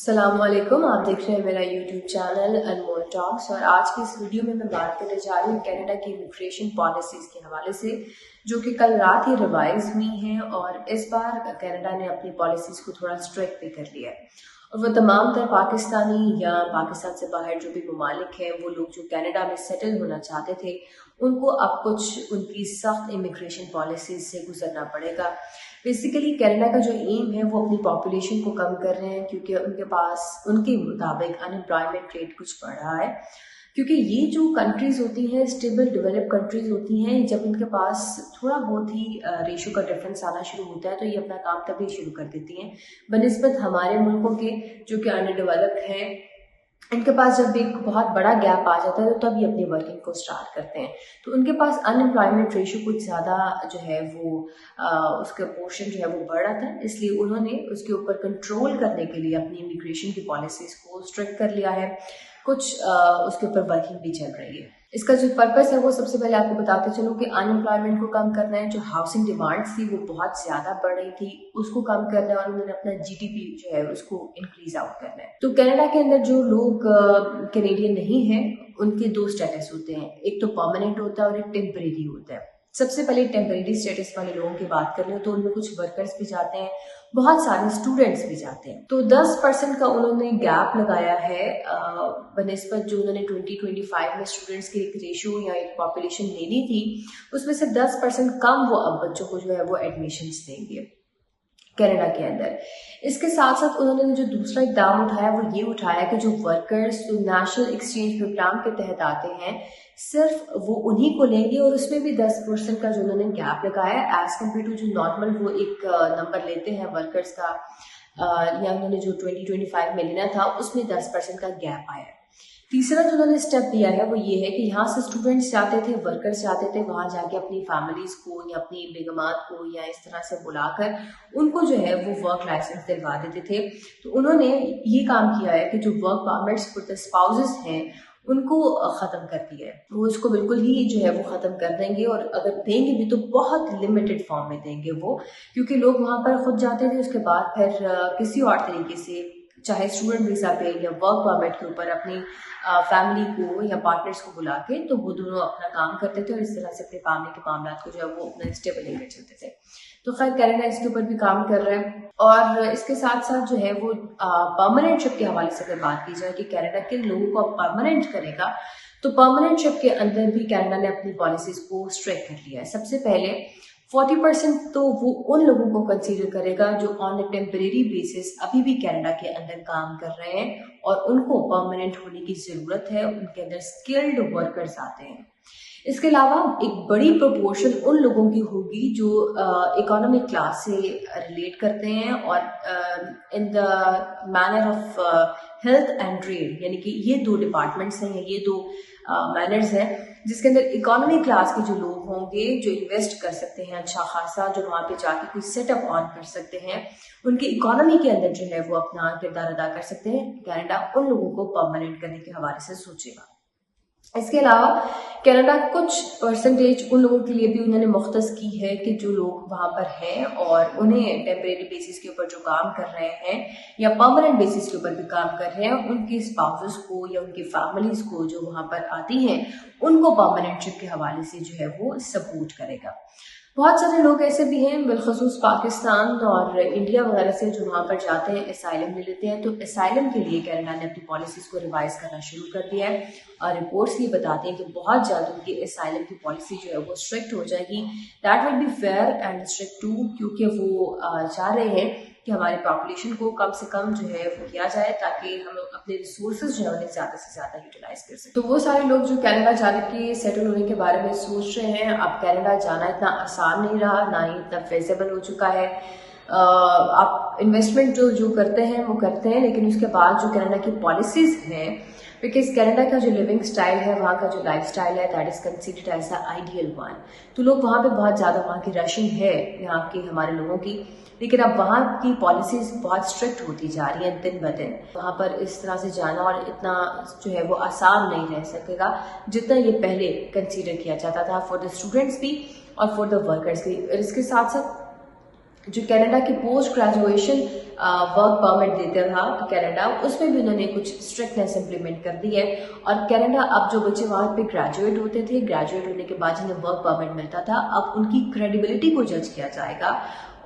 अस्सलामुअलैकुम, आप देख रहे हैं मेरा यूट्यूब चैनल अनमोल टॉक्स। और आज की इस वीडियो में मैं बात करने जा रही हूँ कनाडा की इमिग्रेशन पॉलिसीज़ के हवाले से, जो कि कल रात ही रिवाइज हुई हैं। और इस बार कनाडा ने अपनी पॉलिसीज़ को थोड़ा स्ट्रिक्ट भी कर लिया है। और वो तमाम तर पाकिस्तानी या पाकिस्तान से बाहर जो भी ममालिक हैं, वो लोग जो कनाडा में सेटल होना चाहते थे, उनको अब कुछ उनकी सख्त इमिग्रेशन पॉलिसीज़ से गुजरना पड़ेगा। बेसिकली कनाडा का जो एम है वो अपनी पॉपुलेशन को कम कर रहे हैं, क्योंकि उनके पास उनके मुताबिक अनएम्प्लॉयमेंट रेट कुछ बढ़ रहा है। क्योंकि ये जो कंट्रीज़ होती हैं, स्टेबल डेवलप कंट्रीज़ होती हैं, जब उनके पास थोड़ा बहुत ही रेशो का डिफरेंस आना शुरू होता है तो ये अपना काम तभी शुरू कर देती हैं बनिस्बत हमारे मुल्कों के जो कि अंडर डेवलप्ड हैं। इनके पास जब एक बहुत बड़ा गैप आ जाता है तो तब ये अपनी वर्किंग को स्टार्ट करते हैं। तो उनके पास अनएम्प्लॉयमेंट रेशो कुछ ज़्यादा जो है वो उसका पोर्शन जो है वो बढ़ रहा था, इसलिए उन्होंने उसके ऊपर कंट्रोल करने के लिए अपनी इमिग्रेशन की पॉलिसीज़ को स्ट्रिक्ट कर लिया है। कुछ उसके ऊपर वर्किंग भी चल रही है। इसका जो पर्पस है वो सबसे पहले आपको बताते चलूँ कि अनएम्प्लॉयमेंट को कम करना है। जो हाउसिंग डिमांड्स थी वो बहुत ज़्यादा बढ़ रही थी, उसको कम करना है। और उन्होंने अपना जीडीपी जो है उसको इंक्रीज आउट करना है। तो कनाडा के अंदर जो लोग कैनेडियन नहीं हैं, उनके दो स्टेटस होते हैं, एक तो परमानेंट होता है और एक टेम्परेरी होता है। सबसे पहले टेम्परेरी स्टेटस वाले लोगों की बात कर लें तो उनमें कुछ वर्कर्स भी जाते हैं, बहुत सारे स्टूडेंट्स भी जाते हैं। तो 10% का उन्होंने गैप लगाया है बनिस्बत जो उन्होंने 2025 में स्टूडेंट्स की एक रेशियो या एक पॉपुलेशन लेनी थी, उसमें से 10% कम वो अब बच्चों को जो है वो एडमिशन्स देंगे कनाडा के अंदर। इसके साथ साथ उन्होंने जो दूसरा इकदाम उठाया वो ये उठाया कि जो वर्कर्स जो नेशनल एक्सचेंज प्रोग्राम के तहत आते हैं, सिर्फ वो उन्हीं को लेंगे। और उसमें भी 10% का जो उन्होंने गैप लगाया एज कम्पेयर टू जो नॉर्मल वो एक नंबर लेते हैं वर्कर्स का, या उन्होंने जो 2025 में लेना था उसमें 10% का गैप आया। तीसरा जो उन्होंने स्टेप लिया है वो ये है कि यहाँ से स्टूडेंट्स जाते थे, वर्कर्स जाते थे, वहाँ जाके अपनी फैमिलीज को या अपनी बेगमात को या इस तरह से बुलाकर उनको जो है वो वर्क लाइसेंस दिलवा देते थे। तो उन्होंने ये काम किया है कि जो work permits for the spouses हैं उनको ख़त्म कर दिया है। वो इसको बिल्कुल ही जो है वो ख़त्म कर देंगे, और अगर देंगे भी तो बहुत लिमिटेड फॉर्म में देंगे वो, क्योंकि लोग वहाँ पर खुद जाते थे, उसके बाद फिर किसी और तरीके से चाहे स्टूडेंट वीज़ा पे या वर्क परमिट के ऊपर अपनी फैमिली को या पार्टनर्स को बुला के तो वो दोनों अपना काम करते थे और इस तरह से अपने फैमिली के मामला को जो है वो अपना स्टेबल लेकर चलते थे। तो खैर कनाडा इसके ऊपर भी काम कर रहा है। और इसके साथ साथ जो है वो परमानेंटशिप के हवाले से अगर बात की जाए कि कनाडा किन लोगों को परमानेंट करेगा, तो परमानेंटशिप के अंदर भी कनाडा ने अपनी पॉलिसीज को स्ट्रिक्ट कर लिया है। सबसे पहले 40% तो वो उन लोगों को कंसीडर करेगा जो ऑन अ टेम्परेरी बेसिस अभी भी कनाडा के अंदर काम कर रहे हैं और उनको परमानेंट होने की ज़रूरत है, उनके अंदर स्किल्ड वर्कर्स आते हैं। इसके अलावा एक बड़ी प्रोपोर्शन उन लोगों की होगी जो इकोनॉमिक क्लास से रिलेट करते हैं और in the manner of health and trade, यानी कि ये दो डिपार्टमेंट्स हैं या ये दो मैनर्स हैं जिसके अंदर इकोनॉमिक क्लास के जो लोग होंगे जो इन्वेस्ट कर सकते हैं अच्छा खासा, जो वहाँ पे जाके कोई सेटअप ऑन कर सकते हैं, उनकी इकोनॉमी के अंदर जो है वो अपना किरदार अदा कर सकते हैं। कनाडा उन लोगों को परमानेंट करने के हवाले से सोचेगा। इसके अलावा कनाडा कुछ परसेंटेज उन लोगों के लिए भी उन्होंने मुख्तस की है कि जो लोग वहाँ पर हैं और उन्हें टेम्परेरी बेसिस के ऊपर जो काम कर रहे हैं या परमानेंट बेसिस के ऊपर भी काम कर रहे हैं, उनके स्पाउसेस को या उनकी फैमिलीज को जो वहाँ पर आती हैं उनको परमानेंटशिप के हवाले से जो है वो सपोर्ट करेगा। बहुत सारे लोग ऐसे भी हैं बिलखसूस पाकिस्तान और इंडिया वगैरह से जो वहाँ पर जाते हैं एसाइलम ले लेते हैं। तो एसाइलम के लिए कनाडा ने अपनी पॉलिसीज को रिवाइज करना शुरू कर दिया है और रिपोर्ट्स ये बताते हैं कि बहुत जल्द उनकी एसाइलम की पॉलिसी जो है वो स्ट्रिक्ट हो जाएगी। That will be fair and strict too, क्योंकि वो चाह रहे हैं कि हमारी पॉपुलेशन को कम से कम जो है वो किया जाए ताकि हम अपने रिसोर्सेज जो है उन्हें ज़्यादा से ज़्यादा यूटिलाइज कर सकें। तो वो सारे लोग जो कनाडा जाने के सेटल होने के बारे में सोच रहे हैं, अब कनाडा जाना इतना आसान नहीं रहा, ना ही इतना फेजेबल हो चुका है। आप इन्वेस्टमेंट जो करते हैं वो करते हैं, लेकिन उसके बाद जो कनाडा की पॉलिसीज हैं, बिकॉज कनाडा का जो लिविंग स्टाइल है, वहाँ का जो लाइफ स्टाइल है, that is considered as the ideal one. तो लोग वहाँ पे बहुत ज़्यादा, वहाँ की रशिंग है यहाँ की हमारे लोगों की, लेकिन अब वहाँ की पॉलिसीज बहुत स्ट्रिक्ट होती जा रही हैं दिन ब दिन। वहाँ पर इस तरह से जाना और इतना जो है वो आसान नहीं रह सकेगा जितना ये पहले कंसीडर किया जाता था फॉर द स्टूडेंट्स भी और फॉर द वर्कर्स भी। और इसके साथ साथ जो कनाडा की पोस्ट ग्रेजुएशन वर्क परमिट देता था कनाडा, उसमें भी उन्होंने कुछ स्ट्रिक्टनेस इंप्लीमेंट कर दी है। और कनाडा अब जो बच्चे वहां पे ग्रेजुएट होते थे, ग्रेजुएट होने के बाद जिन्हें वर्क परमिट मिलता था, अब उनकी क्रेडिबिलिटी को जज किया जाएगा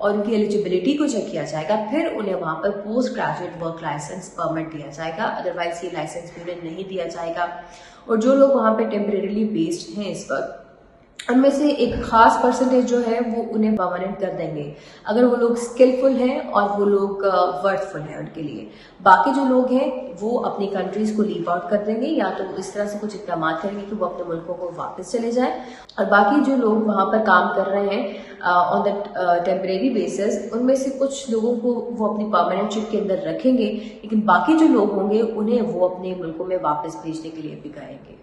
और उनकी एलिजिबिलिटी को चेक किया जाएगा, फिर उन्हें वहां पर post graduate work licence permit दिया जाएगा, अदरवाइज ये लाइसेंस भी उन्हें नहीं दिया जाएगा। और जो लोग वहां पे टेम्परेरीली बेस्ड हैं इस वक्त, उनमें से एक खास परसेंटेज जो है वो उन्हें परमानेंट कर देंगे अगर वो लोग स्किलफुल हैं और वो लोग वर्थफुल हैं उनके लिए। बाकी जो लोग हैं वो अपनी कंट्रीज को लीव आउट कर देंगे, या तो इस तरह से कुछ इकदाम करेंगे कि वो अपने मुल्कों को वापस चले जाएं। और बाकी जो लोग वहां पर काम कर रहे हैं ऑन द टेम्परेरी बेसिस, उनमें से कुछ लोगों को वो अपनी परमानेंटशिप के अंदर रखेंगे, लेकिन बाकी जो लोग होंगे उन्हें वो अपने मुल्कों में वापस भेजने के लिए भी कहेंगे।